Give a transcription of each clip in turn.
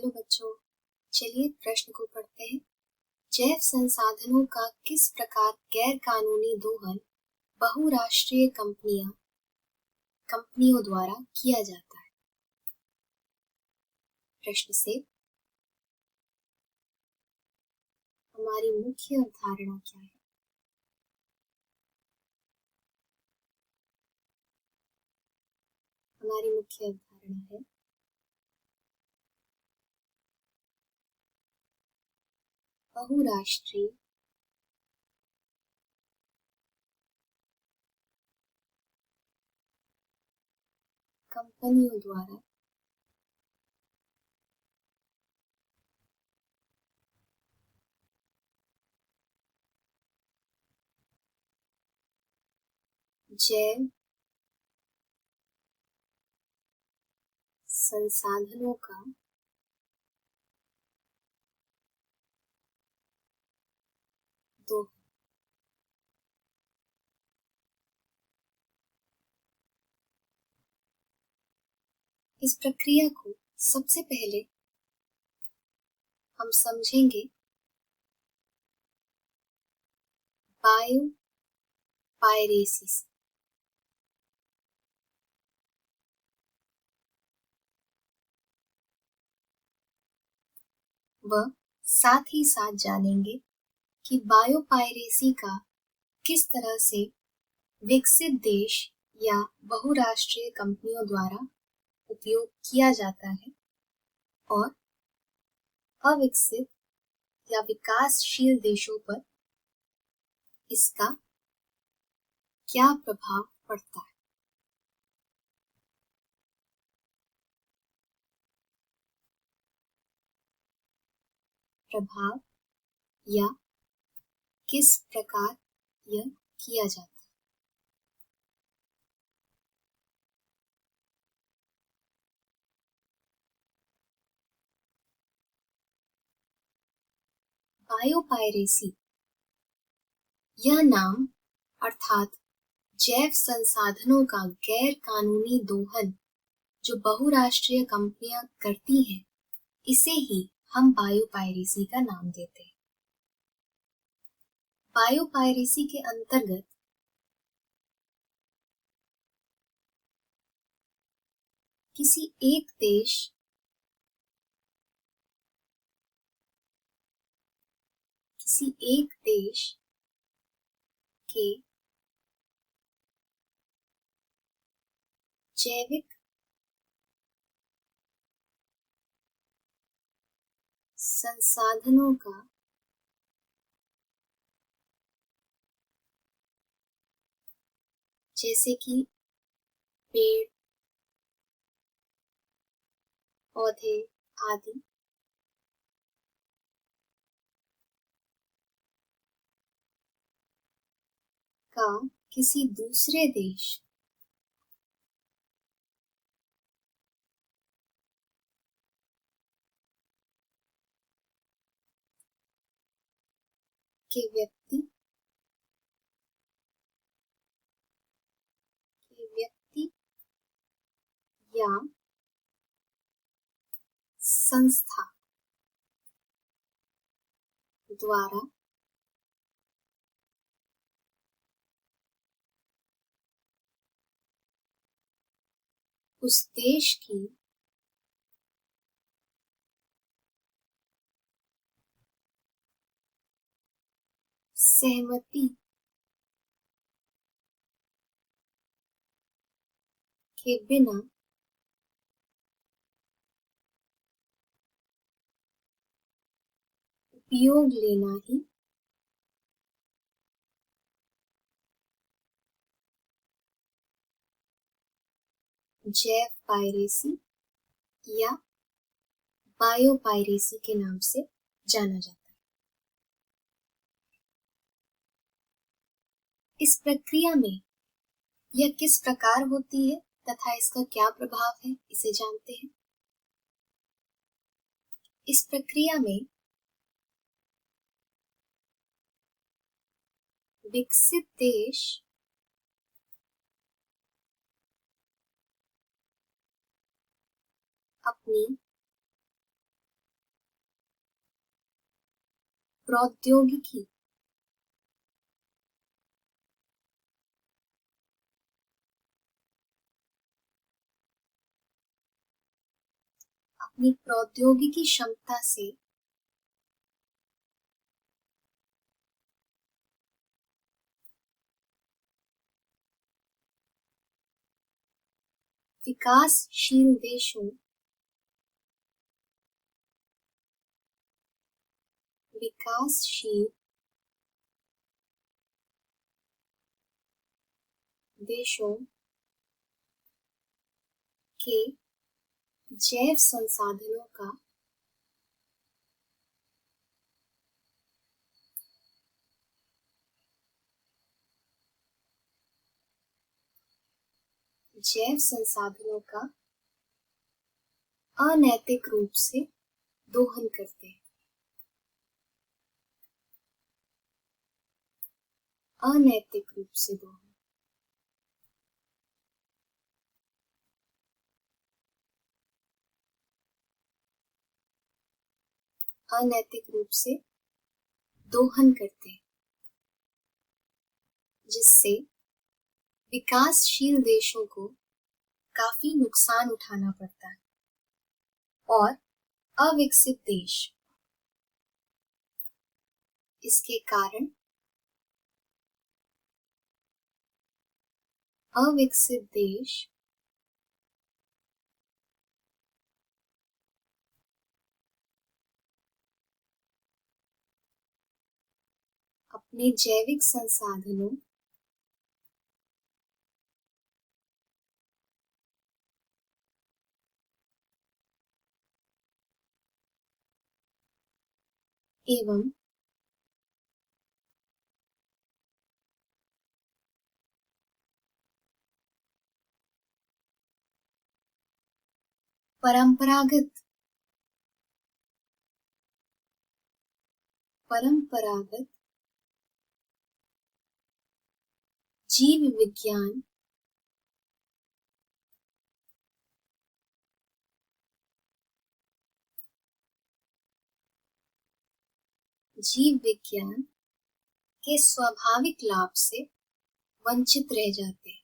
Hello बच्चों, चलिए प्रश्न को पढ़ते हैं। जैव संसाधनों का किस प्रकार गैर कानूनी दोहन बहुराष्ट्रीय कंपनियों द्वारा किया जाता है? प्रश्न से हमारी मुख्य अवधारणा क्या है? हमारी मुख्य अवधारणा है बहुराष्ट्रीय कंपनियों द्वारा जैव संसाधनों का दोहन। इस प्रक्रिया को सबसे पहले हम समझेंगे बायोपायरेसी। व साथ ही साथ जानेंगे कि बायोपायरेसी का किस तरह से विकसित देश या बहुराष्ट्रीय कंपनियों द्वारा उपयोग किया जाता है और अविकसित या विकासशील देशों पर इसका क्या प्रभाव पड़ता है। प्रभाव या किस प्रकार यह किया जाता है। बायोपायरेसी यह नाम अर्थात जैव संसाधनों का गैर कानूनी दोहन जो बहुराष्ट्रीय कंपनियां करती हैं, इसे ही हम बायोपायरेसी का नाम देते हैं। बायोपायरेसी के अंतर्गत किसी एक देश के जैविक संसाधनों का जैसे कि पेड़, पौधे आदि का किसी दूसरे देश के व्यक्ति या संस्था द्वारा उस देश की सहमति के बिना उपयोग लेना ही जैव पायरेसी या बायोपायरेसी के नाम से जाना जाता है। इस प्रक्रिया में यह किस प्रकार होती है तथा इसका क्या प्रभाव है, इसे जानते हैं। इस प्रक्रिया में विकसित देश अपनी प्रौद्योगिकी, अपनी प्रौद्योगिकी क्षमता से विकासशील देशों विकासशील देशों के जैव संसाधनों का अनैतिक रूप से दोहन करते हैं। अनैतिक रूप से दोहन, अनैतिक रूप से दोहन करते हैं, जिससे विकासशील देशों को काफी नुकसान उठाना पड़ता है और अविकसित देश इसके कारण अविकसित देश अपने जैविक संसाधनों एवं परंपरागत जीव विज्ञान के स्वाभाविक लाभ से वंचित रह जाते हैं।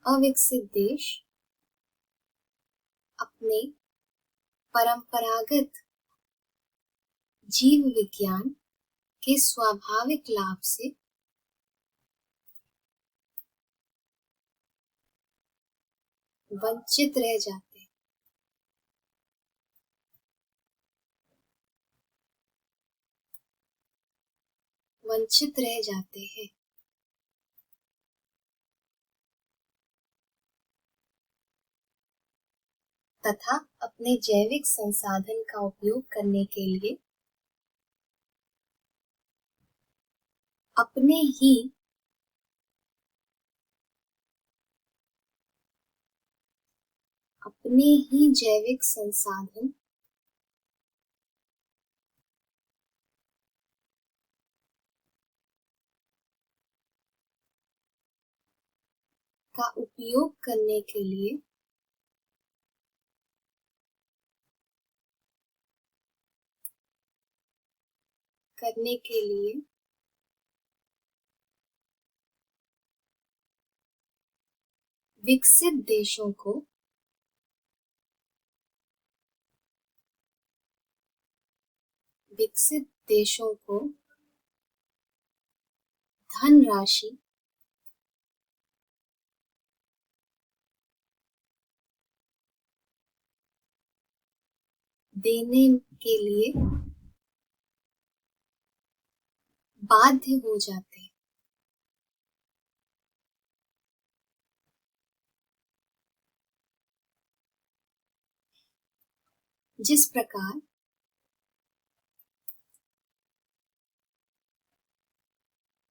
अविकसित देश अपने परंपरागत जीव विज्ञान के स्वाभाविक लाभ से वंचित रह जाते हैं। तथा अपने जैविक संसाधन का उपयोग करने के लिए अपने ही जैविक संसाधन का उपयोग करने के लिए विकसित देशों को धनराशि देने के लिए बाध्य हो जाते हैं। जिस प्रकार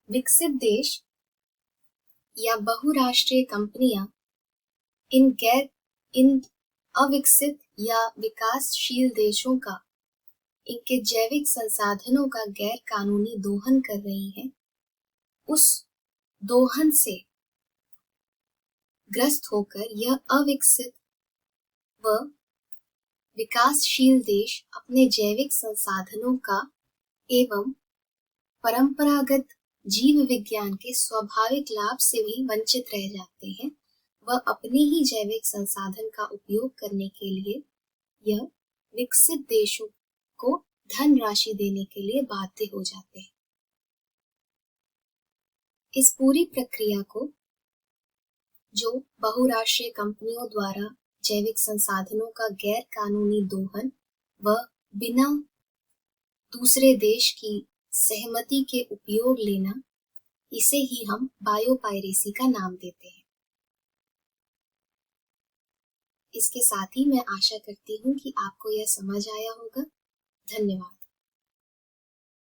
विकसित देश या बहुराष्ट्रीय कंपनियां इन अविकसित या विकासशील देशों का इनके जैविक संसाधनों का गैर कानूनी दोहन कर रही है, उस दोहन से ग्रस्त होकर यह अविकसित व विकासशील देश अपने जैविक संसाधनों का एवं परंपरागत जीव विज्ञान के स्वाभाविक लाभ से भी वंचित रह जाते हैं। वह अपने ही जैविक संसाधन का उपयोग करने के लिए यह विकसित देशों को धनराशि देने के लिए बाध्य हो जाते हैं। इस पूरी प्रक्रिया को, जो बहुराष्ट्रीय कंपनियों द्वारा जैविक संसाधनों का गैर कानूनी दोहन व बिना दूसरे देश की सहमति के उपयोग लेना, इसे ही हम बायोपायरेसी का नाम देते हैं। इसके साथ ही मैं आशा करती हूँ कि आपको यह समझ आया होगा। धन्यवाद।